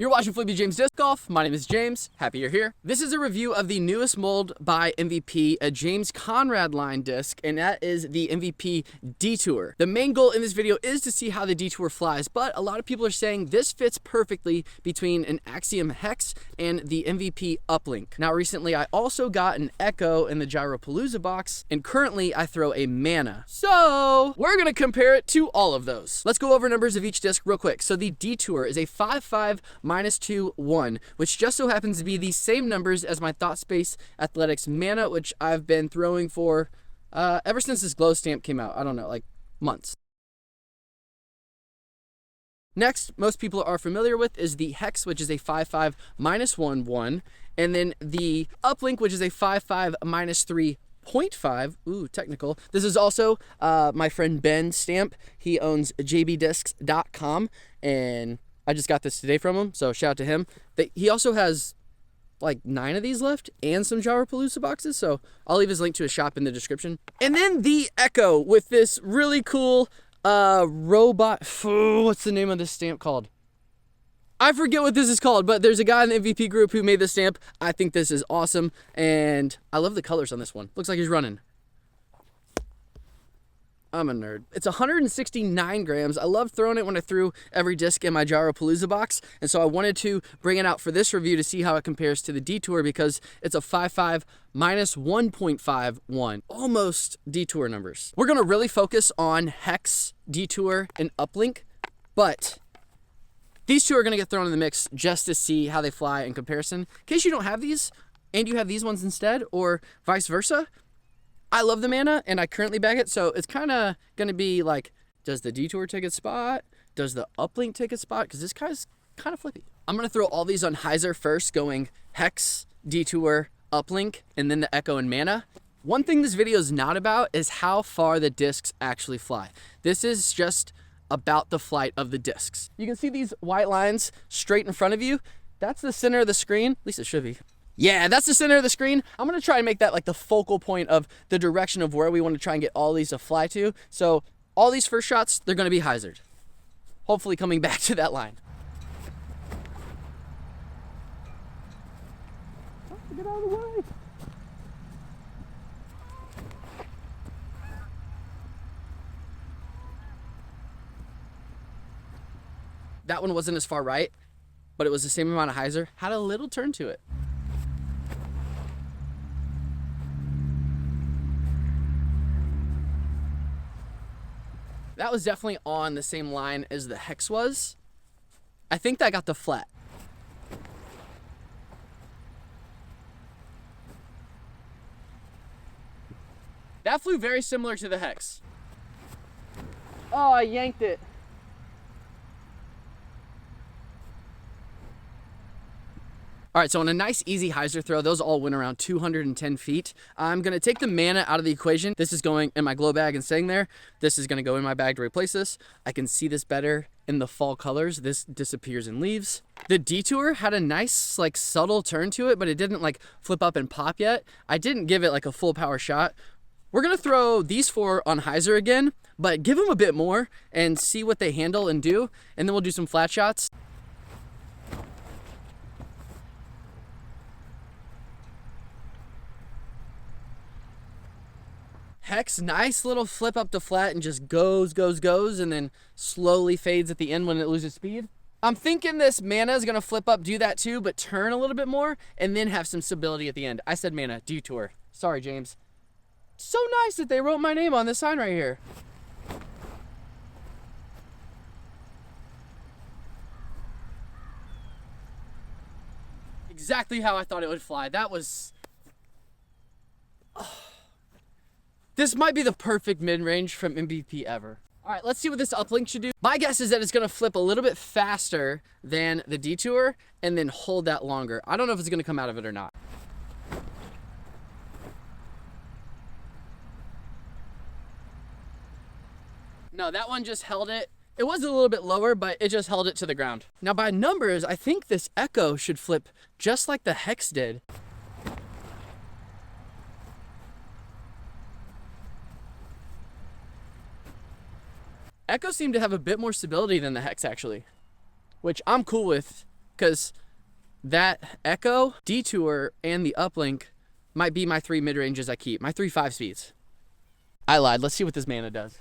You're watching Flippy James Disc Golf. My name is James. Happy you're here. This is a review of the newest mold by MVP, a James Conrad line disc, and that is the MVP Detour. The main goal in this video is to see how the Detour flies, but a lot of people are saying this fits perfectly between an Axiom Hex and the MVP uplink. Now, recently I also got an Echo in the Gyropalooza box, and currently I throw a Mana. So we're gonna compare it to all of those. Let's go over numbers of each disc real quick. So the Detour is a 5.5 -2, 1, which just so happens to be the same numbers as my Thought Space Athletics Mana, which I've been throwing for ever since this glow stamp came out. I don't know, like months. Next, most people are familiar with is the Hex, which is a 5.5 -1, 1, and then the Uplink, which is a 5.5 -3.5. Ooh, technical. This is also my friend Ben's stamp. He owns jbdiscs.com, and I just got this today from him, so shout out to him. He also has like 9 of these left and some Gyropalooza boxes, so I'll leave his link to his shop in the description. And then the Echo with this really cool robot. What's the name of this stamp called? I forget what this is called, but there's a guy in the MVP group who made this stamp. I think this is awesome, and I love the colors on this one. Looks like he's running. I'm a nerd. It's 169 grams. I love throwing it when I threw every disc in my Gyropalooza box, and so I wanted to bring it out for this review to see how it compares to the Detour because it's a 5.5 -1.51. Almost Detour numbers. We're gonna really focus on Hex, Detour, and Uplink, but these two are gonna get thrown in the mix just to see how they fly in comparison. In case you don't have these, and you have these ones instead, or vice versa, I love the Mana, and I currently bag it, so it's kind of going to be like, does the Detour take its spot? Does the Uplink take its spot? Because this guy's kind of flippy. I'm going to throw all these on hyzer first, going Hex, Detour, Uplink, and then the Echo and Mana. One thing this video is not about is how far the discs actually fly. This is just about the flight of the discs. You can see these white lines straight in front of you. That's the center of the screen. At least it should be. Yeah, that's the center of the screen. I'm gonna try and make that like the focal point of the direction of where we want to try and get all these to fly to. So all these first shots, they're gonna be hyzered. Hopefully coming back to that line. Oh, get out of the way. That one wasn't as far right, but it was the same amount of hyzer. Had a little turn to it. That was definitely on the same line as the Hex was. I think that got the flat. That flew very similar to the Hex. Oh, I yanked it. All right, so on a nice easy hyzer throw, those all went around 210 feet. I'm gonna take the Mana out of the equation. This is going in my glow bag and staying there. This is gonna go in my bag to replace this. I can see this better in the fall colors. This disappears and leaves. The Detour had a nice, like, subtle turn to it, but it didn't like flip up and pop yet. I didn't give it like a full power shot. We're gonna throw these 4 on hyzer again, but give them a bit more and see what they handle and do, and then we'll do some flat shots. Hex, nice little flip up to flat and just goes, and then slowly fades at the end when it loses speed. I'm thinking this Mana is gonna flip up, do that too, but turn a little bit more and then have some stability at the end. I said Mana, Detour. Sorry, James. So nice that they wrote my name on this sign right here. Exactly how I thought it would fly. That was... Oh. This might be the perfect mid-range from MVP ever. All right, let's see what this uplink should do. My guess is that it's gonna flip a little bit faster than the Detour and then hold that longer. I don't know if it's gonna come out of it or not. No, that one just held it. It was a little bit lower, but it just held it to the ground. Now by numbers, I think this Echo should flip just like the Hex did. Echo seemed to have a bit more stability than the Hex actually, which I'm cool with. because that Echo, Detour, and the uplink might be my 3 mid-ranges I keep, my 3 5-speeds. I lied. Let's see what this mana does.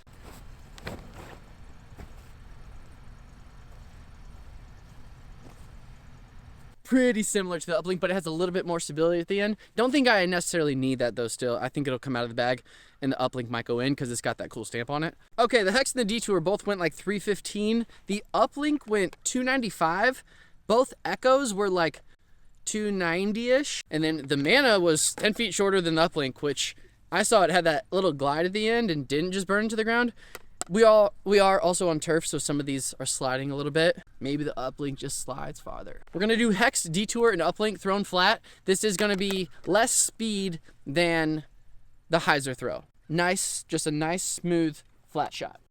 Pretty similar to the uplink, but it has a little bit more stability at the end. Don't think I necessarily need that though still. I think it'll come out of the bag and the uplink might go in because it's got that cool stamp on it. Okay, the Hex and the Detour both went like 315. The uplink went 295. Both Echoes were like 290-ish. And then the mana was 10 feet shorter than the uplink, which I saw it had that little glide at the end and didn't just burn into the ground. We are also on turf, so some of these are sliding a little bit. Maybe the uplink just slides farther. We're gonna do Hex, Detour, and uplink thrown flat. This is gonna be less speed than the hyzer throw. Nice, just a nice, smooth, flat shot.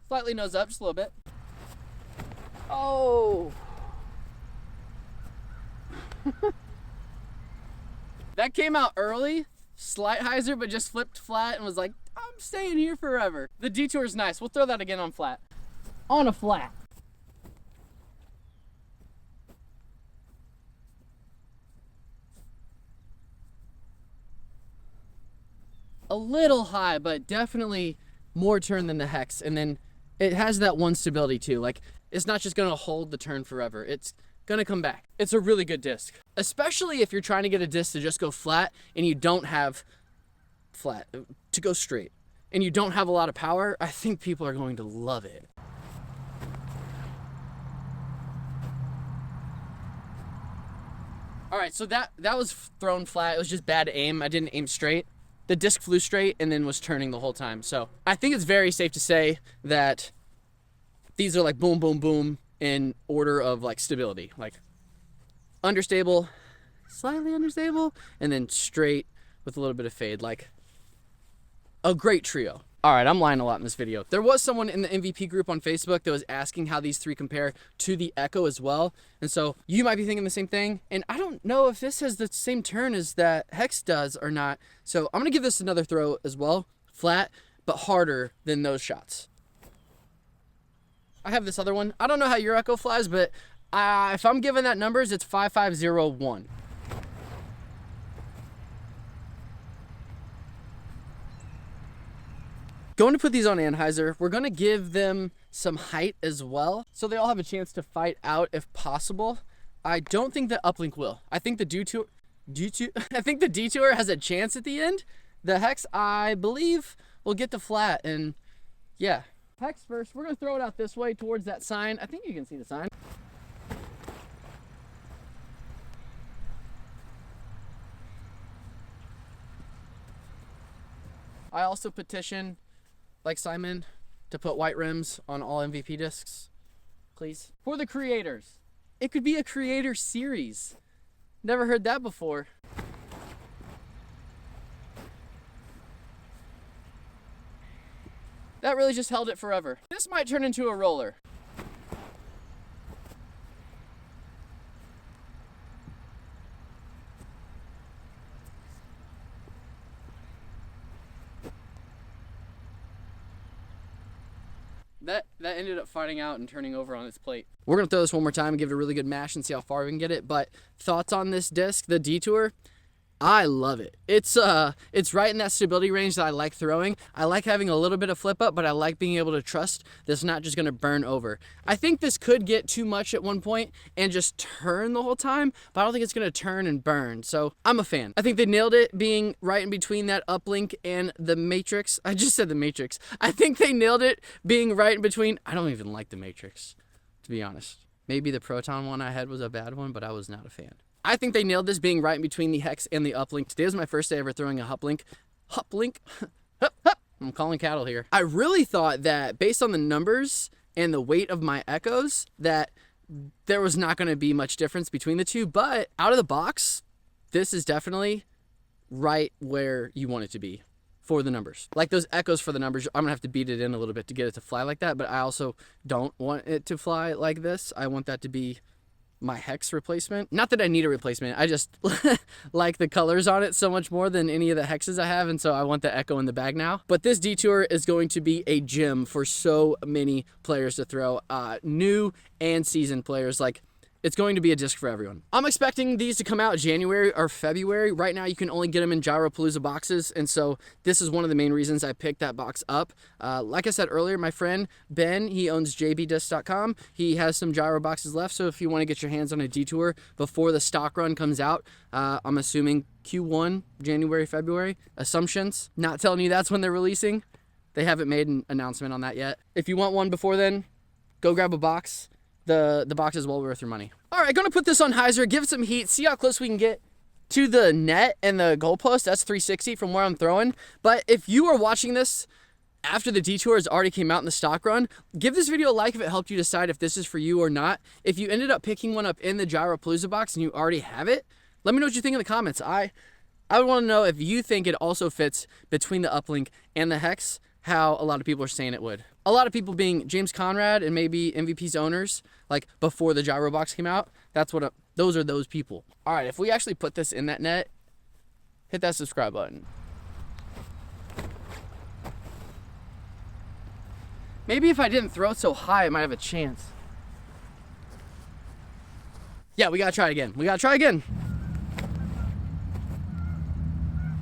Slightly nose up, just a little bit. Oh! That came out early, slight hyzer, but just flipped flat and was like, I'm staying here forever. The Detour is nice. We'll throw that again on flat. On a flat. A little high, but definitely more turn than the Hex. And then it has that one stability too. Like, it's not just gonna hold the turn forever. It's gonna come back. It's a really good disc, especially if you're trying to get a disc to just go flat and you don't have flat to go straight and you don't have a lot of power. I think people are going to love it. All right, so that was thrown flat. It was just bad aim. I didn't aim straight. The disc flew straight and then was turning the whole time. So I think it's very safe to say that these are like boom, boom, boom in order of like stability, like understable, slightly understable, and then straight with a little bit of fade, like a great trio. All right, I'm lying a lot in this video. There was someone in the MVP group on Facebook that was asking how these three compare to the Echo as well. And so you might be thinking the same thing. And I don't know if this has the same turn as that Hex does or not. So I'm gonna give this another throw as well, flat, but harder than those shots. I have this other one. I don't know how your Echo flies, but if I'm giving that numbers, it's 5501. Going to put these on Anheuser. We're going to give them some height as well, so they all have a chance to fight out if possible. I don't think the uplink will. I think the Detour I think the Detour has a chance at the end. The Hex, I believe, will get to flat, and yeah. Hex first. We're going to throw it out this way towards that sign. I think you can see the sign. I also petition, like Simon, to put white rims on all MVP discs, please. For the creators. It could be a creator series. Never heard that before. That really just held it forever. This might turn into a roller. That ended up fighting out and turning over on its plate. We're gonna throw this one more time and give it a really good mash and see how far we can get it. But thoughts on this disc, the Detour? I love it. It's right in that stability range that I like throwing. I like having a little bit of flip up, but I like being able to trust that it's not just gonna burn over. I think this could get too much at one point and just turn the whole time, but I don't think it's gonna turn and burn. So I'm a fan. I think they nailed it being right in between that uplink and the Matrix. I just said the Matrix. I think they nailed it being right in between. I don't even like the Matrix, to be honest. Maybe the Proton one I had was a bad one, but I was not a fan. I think they nailed this being right in between the Hex and the uplink. Today was my first day ever throwing a uplink. Uplink? I'm calling cattle here. I really thought that based on the numbers and the weight of my Echoes that there was not going to be much difference between the two, but out of the box, this is definitely right where you want it to be for the numbers. Like those Echoes for the numbers, I'm going to have to beat it in a little bit to get it to fly like that, but I also don't want it to fly like this. I want that to be my hex replacement. Not that I need a replacement, I just like the colors on it so much more than any of the hexes I have, and so I want the Echo in the bag now. But this Detour is going to be a gem for so many players to throw, new and seasoned players. Like, it's going to be a disc for everyone. I'm expecting these to come out January or February. Right now, you can only get them in Gyropalooza boxes, and so this is one of the main reasons I picked that box up. Like I said earlier, my friend Ben, he owns jbdisc.com. He has some gyro boxes left, so if you want to get your hands on a Detour before the stock run comes out, I'm assuming Q1, January, February. Assumptions. Not telling you that's when they're releasing. They haven't made an announcement on that yet. If you want one before then, go grab a box. The box is well worth your money. All right, gonna put this on hyzer, give it some heat, see how close we can get to the net and the goalpost. That's 360 from where I'm throwing. But if you are watching this after the Detour has already came out in the stock run, give this video a like if it helped you decide if this is for you or not. If you ended up picking one up in the Gyropalooza box and you already have it, let me know what you think in the comments. I would want to know if you think it also fits between the uplink and the hex, how a lot of people are saying it would. A lot of people being James Conrad and maybe MVP's owners, like before the gyro box came out. That's what those are those people. All right, if we actually put this in that net, hit that subscribe button. Maybe if I didn't throw it so high, I might have a chance. Yeah, we gotta try it again. We gotta try again.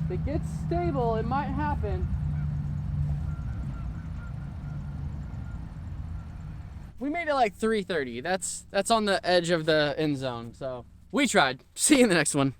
If it gets stable, it might happen. We made it like 330. That's on the edge of the end zone. So we tried. See you in the next one.